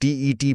TET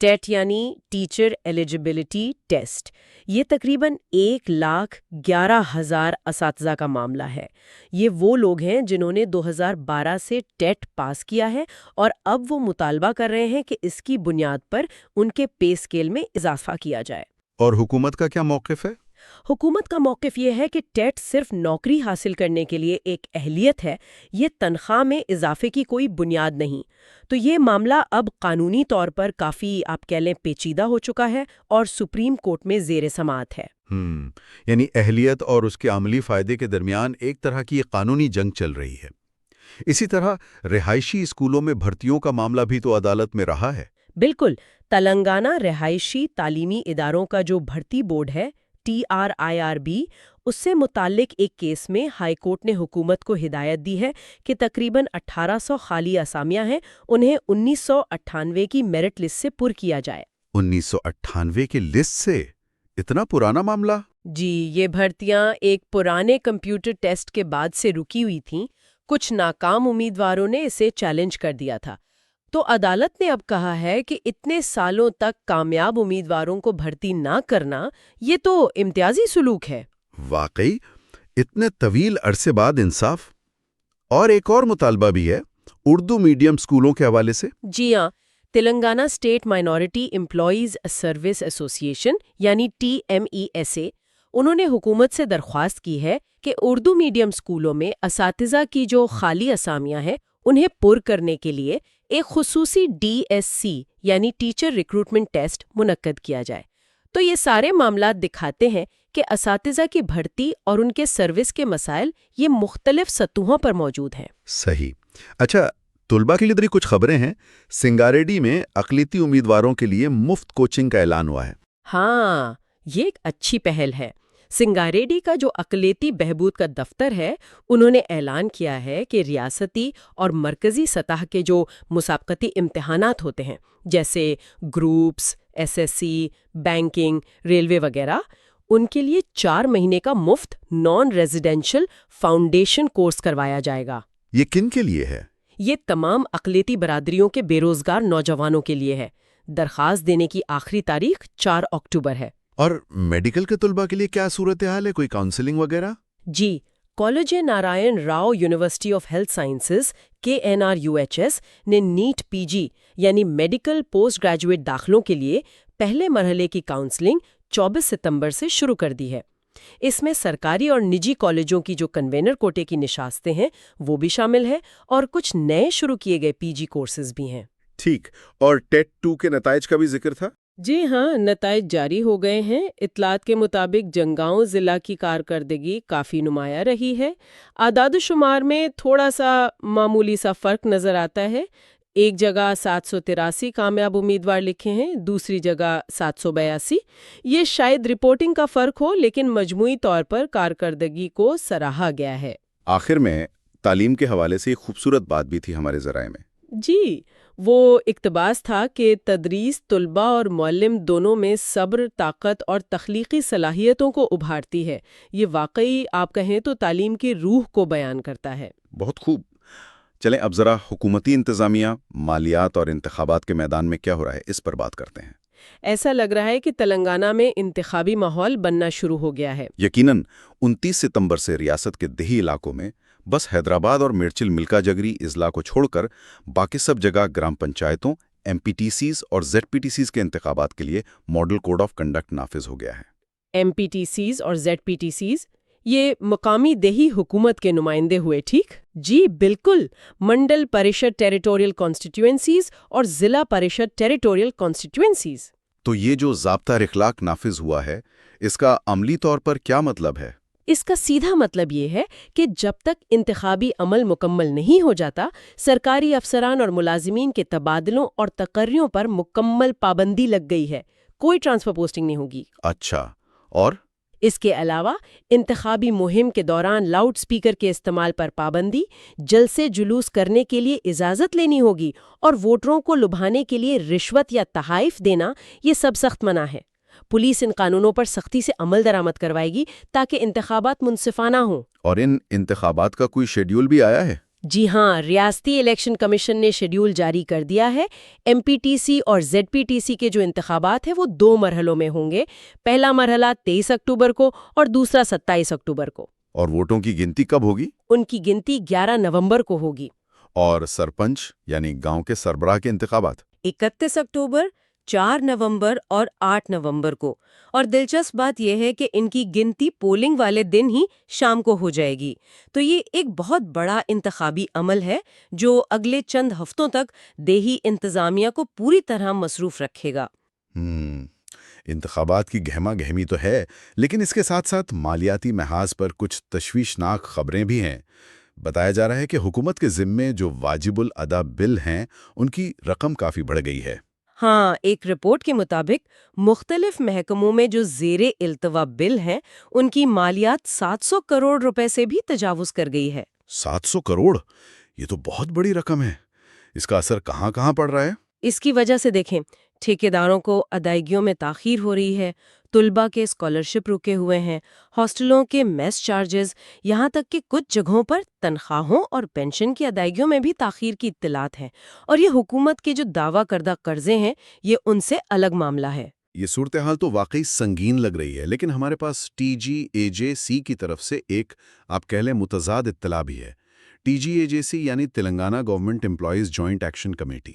TET یعنی teacher eligibility test. یہ تقریباً 1,11,000 اساتذہ کا معاملہ ہے. یہ وہ لوگ ہیں جنہوں نے 2012 سے ٹیٹ پاس کیا ہے اور اب وہ مطالبہ کر رہے ہیں کہ اس کی بنیاد پر ان کے پے اسکیل میں اضافہ کیا جائے. اور حکومت کا کیا موقف ہے؟ حکومت کا موقف یہ ہے کہ ٹیٹ صرف نوکری حاصل کرنے کے لیے ایک اہلیت ہے، یہ تنخواہ میں اضافے کی کوئی بنیاد نہیں. تو یہ معاملہ اب قانونی طور پر کافی آپ کہہ لیں پیچیدہ ہو چکا ہے اور سپریم کورٹ میں زیر سماعت ہے. یعنی اہلیت اور اس کے عملی فائدے کے درمیان ایک طرح کی قانونی جنگ چل رہی ہے. اسی طرح رہائشی اسکولوں میں بھرتیوں کا معاملہ بھی تو عدالت میں رہا ہے. بالکل. تلنگانہ رہائشی تعلیمی اداروں کا جو بھرتی بورڈ ہے TRIRB، اس سے متعلق ایک کیس میں ہائی کورٹ نے حکومت کو ہدایت دی ہے کہ تقریباً 1800 خالی اسامیاں ہیں، انہیں 1998 کی میرٹ لسٹ سے پر کیا جائے. 1998 کی لسٹ سے؟ اتنا پرانا معاملہ؟ جی، یہ بھرتیاں ایک پرانے کمپیوٹر ٹیسٹ کے بعد سے رکی ہوئی تھیں. کچھ ناکام امیدواروں نے اسے چیلنج کر دیا تھا. تو عدالت نے اب کہا ہے کہ اتنے سالوں تک کامیاب امیدواروں کو بھرتی نہ کرنا یہ تو امتیازی سلوک ہے. واقعی اتنے طویل عرصے بعد انصاف. اور ایک اور مطالبہ بھی ہے اردو میڈیم اسکولوں کے حوالے سے. جی ہاں، Telangana state minority employees service ایسوسی ایشن یعنی TMESA، انہوں نے حکومت سے درخواست کی ہے کہ اردو میڈیم اسکولوں میں اساتذہ کی جو خالی اسامیاں ہیں انہیں پر کرنے کے لیے ایک خصوصی DSC یعنی ٹیچر ریکروٹمنٹ ٹیسٹ منعقد کیا جائے. تو یہ سارے معاملات دکھاتے ہیں کہ اساتذہ کی بھرتی اور ان کے سروس کے مسائل یہ مختلف سطحوں پر موجود ہیں. صحیح. اچھا، طلبہ کے لیے کچھ خبریں ہیں. سنگاریڈی میں اقلیتی امیدواروں کے لیے مفت کوچنگ کا اعلان ہوا ہے. ہاں، یہ ایک اچھی پہل ہے. سنگاریڈی کا جو اقلیتی بہبود کا دفتر ہے، انہوں نے اعلان کیا ہے کہ ریاستی اور مرکزی سطح کے جو مسابقتی امتحانات ہوتے ہیں جیسے گروپس، SSC، بینکنگ، ریلوے وغیرہ، ان کے لیے 4 مہینے کا مفت نان ریزیڈینشل فاؤنڈیشن کورس کروایا جائے گا. یہ کن کے لیے ہے؟ یہ تمام اقلیتی برادریوں کے بے روزگار نوجوانوں کے لیے ہے. درخواست دینے کی آخری تاریخ 4 اکتوبر ہے. اور میڈیکل کے طلبہ کے لیے کیا صورتحال ہے؟ کوئی کاؤنسلنگ وغیرہ؟ جی، Kaloji Narayan Rao university of health sciences KNRUHS نے نیٹ PG یعنی میڈیکل پوسٹ گریجویٹ داخلوں کے لیے پہلے مرحلے کی کاؤنسلنگ 24 ستمبر سے شروع کر دی ہے. اس میں سرکاری اور نجی کالجوں کی جو کنوینر کوٹے کی نشستیں ہیں وہ بھی شامل ہے اور کچھ نئے شروع کیے گئے PG کورسز بھی ہیں. ٹھیک. اور ٹیٹ 2 کے نتائج کا بھی ذکر تھا؟ جی ہاں، نتائج جاری ہو گئے ہیں. اطلاعات کے مطابق جنگاؤں ضلع کی کارکردگی کافی نمایاں رہی ہے. اعداد و شمار میں تھوڑا سا معمولی سا فرق نظر آتا ہے. ایک جگہ 783 کامیاب امیدوار لکھے ہیں، دوسری جگہ 782. یہ شاید رپورٹنگ کا فرق ہو، لیکن مجموعی طور پر کارکردگی کو سراہا گیا ہے. آخر میں تعلیم کے حوالے سے ایک خوبصورت بات بھی تھی ہمارے ذرائع میں. جی، وہ اقتباس تھا کہ تدریس طلباء اور معلم دونوں میں صبر، طاقت اور تخلیقی صلاحیتوں کو ابھارتی ہے. یہ واقعی آپ کہیں تو تعلیم کی روح کو بیان کرتا ہے. بہت خوب. چلیں اب ذرا حکومتی انتظامیہ، مالیات اور انتخابات کے میدان میں کیا ہو رہا ہے اس پر بات کرتے ہیں. ایسا لگ رہا ہے کہ تلنگانہ میں انتخابی ماحول بننا شروع ہو گیا ہے. یقیناً 29 ستمبر سے ریاست کے دیہی علاقوں میں بس حیدرآباد اور میرچل ملکا جگری اضلاع کو چھوڑ کر باقی سب جگہ گرام پنچایتوں، MPTCs اور ZPTCs کے انتخابات کے لیے ماڈل کوڈ آف کنڈکٹ نافذ ہو گیا ہے. MPTCs اور ZPTCs یہ مقامی دیہی حکومت کے نمائندے ہوئے، ٹھیک؟ جی بالکل. منڈل پریشد ٹیریٹوریل کانسٹیٹوئنسیز اور ضلع پریشد ٹیریٹوریل کانسٹیٹوئنسیز. تو یہ جو ضابطہ اخلاق نافذ ہوا ہے، اس کا عملی طور پر کیا مطلب ہے؟ اس کا سیدھا مطلب یہ ہے کہ جب تک انتخابی عمل مکمل نہیں ہو جاتا، سرکاری افسران اور ملازمین کے تبادلوں اور تقرریوں پر مکمل پابندی لگ گئی ہے. کوئی ٹرانسفر پوسٹنگ نہیں ہوگی. اچھا. اور اس کے علاوہ انتخابی مہم کے دوران لاؤڈ سپیکر کے استعمال پر پابندی، جلسے جلوس کرنے کے لیے اجازت لینی ہوگی اور ووٹروں کو لبھانے کے لیے رشوت یا تحائف دینا یہ سب سخت منع ہے. پولیس ان قانونوں پر سختی سے عمل درآمد کروائے گی تاکہ انتخابات منصفانہ ہوں. اور ان انتخابات کا کوئی شیڈیول بھی آیا ہے؟ جی ہاں، ریاستی الیکشن کمیشن نے شیڈیول جاری کر دیا ہے۔ ایم پی ٹی سی اور زیڈ پی ٹی سی کے جو انتخابات ہیں وہ 2 مرحلوں میں ہوں گے۔ پہلا مرحلہ 23 اکتوبر کو اور دوسرا 27 اکتوبر کو۔ اور ووٹوں کی گنتی کب ہوگی؟ ان کی گنتی 11 نومبر کو ہوگی۔ اور سرپنچ یعنی گاؤں کے سربراہ کے انتخابات؟ 31 اکتوبر، 4 نومبر اور 8 نومبر کو۔ اور دلچسپ بات یہ ہے کہ ان کی گنتی پولنگ والے دن ہی شام کو ہو جائے گی۔ تو یہ ایک بہت بڑا انتخابی عمل ہے جو اگلے چند ہفتوں تک دیہی انتظامیہ کو پوری طرح مصروف رکھے گا۔ انتخابات کی گہما گہمی تو ہے، لیکن اس کے ساتھ ساتھ مالیاتی محاذ پر کچھ تشویشناک خبریں بھی ہیں۔ بتایا جا رہا ہے کہ حکومت کے ذمے جو واجب الادا بل ہیں ان کی رقم کافی بڑھ گئی ہے۔ ہاں، ایک رپورٹ کے مطابق مختلف محکموں میں جو زیر التوا بل ہیں ان کی مالیات 700 کروڑ روپے سے بھی تجاوز کر گئی ہے۔ 700 کروڑ؟ یہ تو بہت بڑی رقم ہے۔ اس کا اثر کہاں کہاں پڑ رہا ہے؟ اس کی وجہ سے دیکھیں، ٹھیکیداروں کو ادائیگیوں میں تاخیر ہو رہی ہے، طلباء کے اسکالرشپ رکے ہوئے ہیں، ہاسٹلوں کے میس چارجز، یہاں تک کہ کچھ جگہوں پر تنخواہوں اور پینشن کی ادائیگیوں میں بھی تاخیر کی اطلاعات ہیں۔ اور یہ حکومت کے جو دعویٰ کردہ قرضے ہیں یہ ان سے الگ معاملہ ہے۔ یہ صورتحال تو واقعی سنگین لگ رہی ہے، لیکن ہمارے پاس ٹی جی اے جے سی کی طرف سے ایک آپ کہہ لیں متضاد اطلاع بھی ہے۔ ٹی جی اے جے سی یعنی Telangana government employees joint action committee.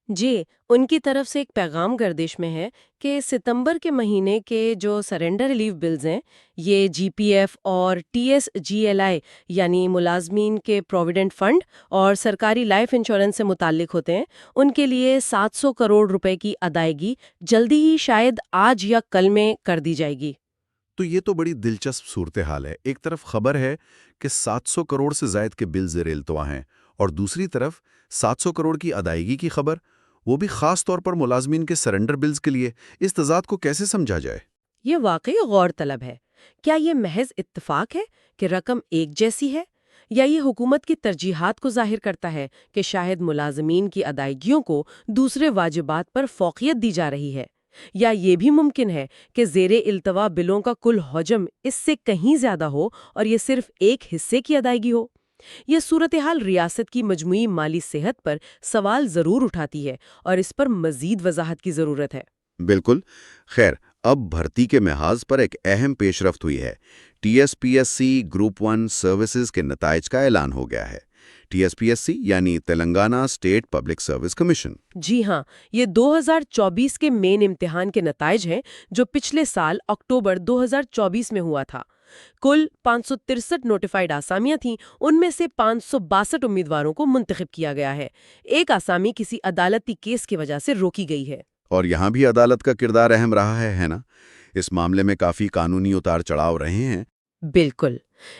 جی، ان کی طرف سے ایک پیغام گردش میں ہے کہ ستمبر کے مہینے کے جو سرنڈر ریلیف بلز ہیں یہ جی پی ایف اور T S G L I یعنی ملازمین کے پروویڈنٹ فنڈ اور سرکاری لائف انشورنس سے متعلق ہوتے ہیں، ان کے لیے 700 کروڑ روپے کی ادائیگی جلدی ہی شاید آج یا کل میں کر دی جائے گی۔ تو یہ تو بڑی دلچسپ صورتحال ہے۔ ایک طرف خبر ہے کہ 700 کروڑ سے زائد کے بل زیر التوا ہیں، اور دوسری طرف 700 کروڑ کی ادائیگی کی خبر، وہ بھی خاص طور پر ملازمین کے سرنڈر بلز کے لیے۔ اس تضاد کو کیسے سمجھا جائے؟ یہ واقعی غور طلب ہے۔ کیا یہ محض اتفاق ہے کہ رقم ایک جیسی ہے، یا یہ حکومت کی ترجیحات کو ظاہر کرتا ہے کہ شاید ملازمین کی ادائیگیوں کو دوسرے واجبات پر فوقیت دی جا رہی ہے؟ یا یہ بھی ممکن ہے کہ زیر التوا بلوں کا کل حجم اس سے کہیں زیادہ ہو اور یہ صرف ایک حصے کی ادائیگی ہو؟ یہ صورتحال ریاست کی مجموعی مالی صحت پر سوال ضرور اٹھاتی ہے اور اس پر مزید وضاحت کی ضرورت ہے۔ بالکل۔ خیر، اب بھرتی کے محاذ پر ایک اہم پیش رفت ہوئی ہے۔ T S P S C group 1 services کے نتائج کا اعلان ہو گیا ہے۔ T S P S C یعنی Telangana state public service commission. جی ہاں، یہ 2024 کے مین امتحان کے نتائج ہیں جو پچھلے سال اکتوبر 2024 میں ہوا تھا۔ کل 563 نوٹیفائڈ آسامیاں تھیں، ان میں سے 562 امیدواروں کو منتخب کیا گیا ہے۔ ایک آسامی کسی عدالتی کیس کی وجہ سے روکی گئی ہے۔ اور یہاں بھی عدالت کا کردار اہم رہا ہے نا؟ اس معاملے میں کافی قانونی اتار چڑھاؤ رہے ہیں۔ بالکل،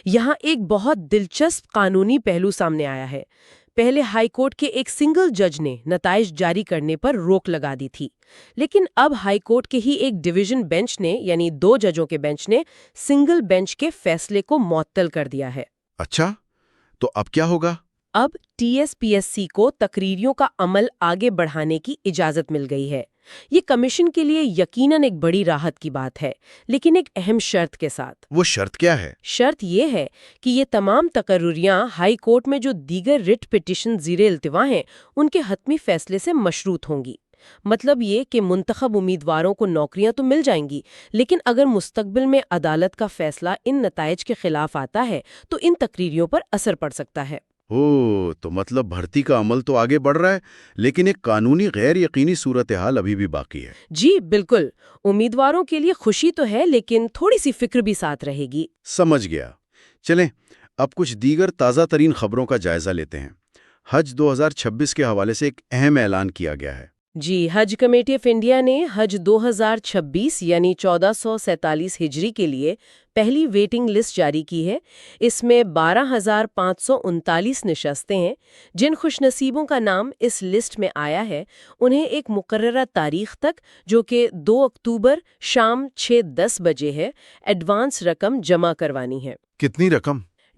یہاں ایک بہت دلچسپ قانونی پہلو سامنے آیا ہے۔ پہلے ہائی کورٹ کے ایک سنگل جج نے نتائج جاری کرنے پر روک لگا دی تھی، لیکن اب ہائی کورٹ کے ہی ایک ڈویژن بینچ نے یعنی 2 ججوں کے بینچ نے سنگل بینچ کے فیصلے کو معطل کر دیا ہے۔ اچھا، تو اب کیا ہوگا؟ اب T S P S C کو تقرریوں کا عمل آگے بڑھانے کی اجازت مل گئی ہے۔ یہ کمیشن کے لیے یقیناً ایک بڑی راحت کی بات ہے، لیکن ایک اہم شرط کے ساتھ۔ وہ شرط کیا ہے؟ شرط یہ ہے کہ یہ تمام تقرریاں ہائی کورٹ میں جو دیگر ریٹ پٹیشن زیر التوا ہیں ان کے حتمی فیصلے سے مشروط ہوں گی۔ مطلب یہ کہ منتخب امیدواروں کو نوکریاں تو مل جائیں گی، لیکن اگر مستقبل میں عدالت کا فیصلہ ان نتائج کے خلاف آتا ہے تو ان تقرریوں پر اثر پڑ سکتا ہے۔ تو مطلب بھرتی کا عمل تو آگے بڑھ رہا ہے، لیکن ایک قانونی غیر یقینی صورتحال ابھی بھی باقی ہے۔ جی بالکل، امیدواروں کے لیے خوشی تو ہے لیکن تھوڑی سی فکر بھی ساتھ رہے گی۔ سمجھ گیا۔ چلیں اب کچھ دیگر تازہ ترین خبروں کا جائزہ لیتے ہیں۔ حج 2026 کے حوالے سے ایک اہم اعلان کیا گیا ہے۔ جی، حج کمیٹی آف انڈیا نے حج 2026 یعنی 1447 ہجری کے لیے پہلی ویٹنگ لسٹ جاری کی ہے۔ اس میں 12,539 نشستیں ہیں۔ جن خوش نصیبوں کا نام اس لسٹ میں آیا ہے انہیں ایک مقررہ تاریخ تک، جو کہ 2 اکتوبر شام 6:10 بجے ہے، ایڈوانس رقم جمع کروانی ہے۔ کتنی رقم؟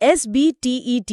SBTET